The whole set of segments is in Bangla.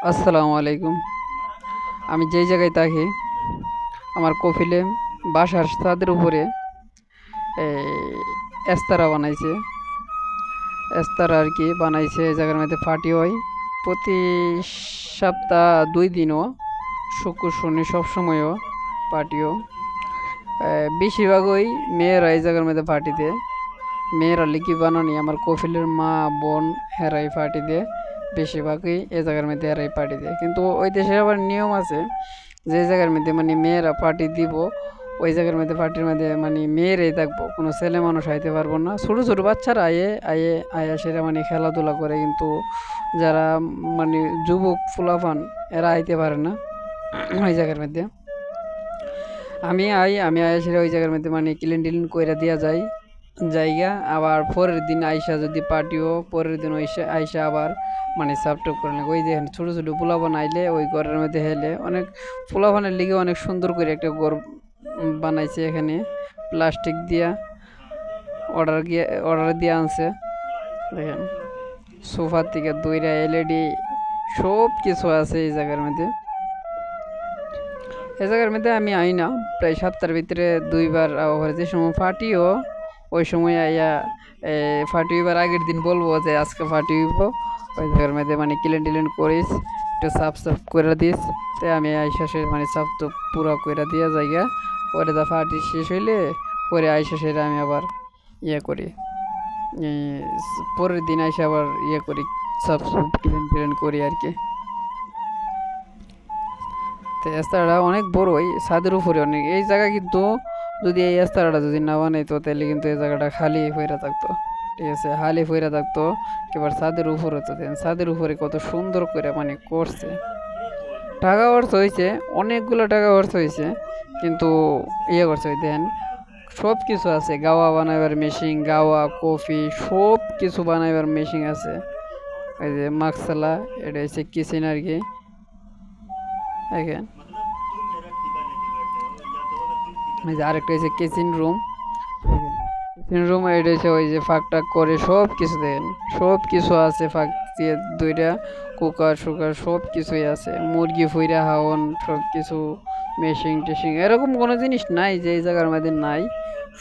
আসসালামু আলাইকুম। আমি যেই জায়গায় থাকি আমার কফিলে বাসার ছাদের উপরে এস্তারা বানাইছে। এস্তারা আর কি বানাইছে, এই জায়গার মধ্যে পার্টি হয় প্রতি সপ্তাহ 2 দিনও, শুক্র শনি সবসময়ও পার্টিও। বেশিরভাগই মেয়েরা এই জায়গার মধ্যে পার্টি দেয়। মেয়েরা লিকি বানানি আমার কফিলের মা বোন হেরাই পার্টি দেয়। বেশিরভাগই এই জায়গার মধ্যে এরাই পার্টি দেয়, কিন্তু ওই দেশে আবার নিয়ম আছে যে জায়গার মধ্যে মানে মেয়েরা পার্টি দিব ওই জায়গার মধ্যে পার্টির মধ্যে মানে মেয়েরাই থাকবো, কোনো ছেলে মানুষ আইতে পারবো না। ছোটো ছোটো বাচ্চারা আয়ে সেটা মানে খেলাধুলা করে, কিন্তু যারা মানে যুবক ফুলাফান এরা আইতে পারে না ওই জায়গার মধ্যে। আমি আয়া সেটা ওই জায়গার মধ্যে মানে ক্লিন টিলিন কইরা দিয়া যায় জায়গা। আবার পরের দিন আইসা যদি পার্টিও পরের দিন আইসা আবার মানে সাবটক করে লাগে। ওই যে ছোটো ছোটো পোলাপান আইলে ওই ঘরের মধ্যে হেলে অনেক পোলাপানের লিগে অনেক সুন্দর করে একটা ঘর বানাইছে এখানে প্লাস্টিক দিয়া। অর্ডার দিয়ে আনছে দেখেন, সোফার থেকে দইরা এলইডি সব কিছু আছে এই জায়গার মধ্যে। এই জায়গার মধ্যে আমি আই না, প্রায় সপ্তাহের ভিতরে 2বার আবার যে সময় ফাটিও ওই সময় আইয়া ফাটি হইবার আগের দিন বলবো যে আজকে ফাটি হইব। ওই জায়গার মধ্যে মানে ক্লিন টিলিন করিস, একটু সাফ করে দিস। তাই আমি আইসা সে মানে সাফ তো পুরো করে দিয়া জায়গা। পরে দা ফাটি শেষ হইলে পরে আইসা সেটা আমি আবার ইয়ে করি, পরের দিন আইসা আবার ইয়ে করি, সাফ ক্লিন টিলিন করি আর কি। তো রাস্তাটা অনেক বড়, এই ছাদের উপরে অনেক এই জায়গা, কিন্তু যদি এই রাস্তাটা যদি না বানাইতো তাহলে কিন্তু এই জায়গাটা খালি হয়ে থাকতো। ঠিক আছে, খালি হয়ে থাকতো। এবার ছাদের উপরে তো দেন, ছাদের উপরে কত সুন্দর করে মানে করছে। টাকা অর্থ হয়েছে, অনেকগুলো টাকা অর্থ হয়েছে, কিন্তু ইয়ে করছে ওই দেন সব কিছু আছে। গাওয়া বানাইবার মেশিন, গাওয়া কফি সব কিছু বানাইবার মেশিন আছে। এই যে মাকসালা, এটা হচ্ছে কিচেন আর কি। দেখেন এই যে আরেকটা হচ্ছে কিচেন রুম। কিচেন রুম এটা হচ্ছে ওই যে ফাঁক টাক করে সব কিছু দেখেন, সব কিছু আছে ফাঁক দিয়ে। 2টা কুকার সুকার সব কিছুই আছে, মুরগি ফুইরা হাওন সব কিছু, মেশিন টেশিং এরকম কোনো জিনিস নাই যে এই জায়গার মধ্যে নাই।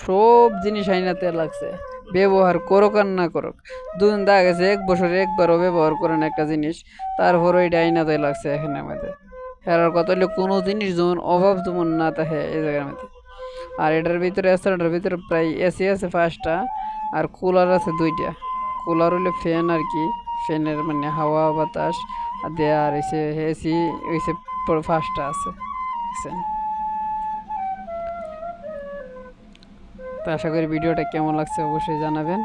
সব জিনিস আইনাতে লাগছে, ব্যবহার করুক আর না করুক। দুদিন দেখা গেছে 1 বছরে একবারও ব্যবহার করেন একটা জিনিস, তারপরে এটা আইনাতে লাগছে এখানে আমাদের। হেরার কথা হলো কোনো জিনিস যেমন অভাব যেমন না থাকে এই জায়গার মধ্যে। আর এটার ভিতরে এটার ভিতরে প্রায় এসি আছে 5টা, আর কুলার আছে 2টা। কুলার হইলে ফ্যান আর কি, ফ্যানের মানে হাওয়া বাতাস দেয়া। আর এসে এসি হইছে 5টা আছে, বুঝছেন? তো আশা করি ভিডিওটা কেমন লাগছে অবশ্যই জানাবেন।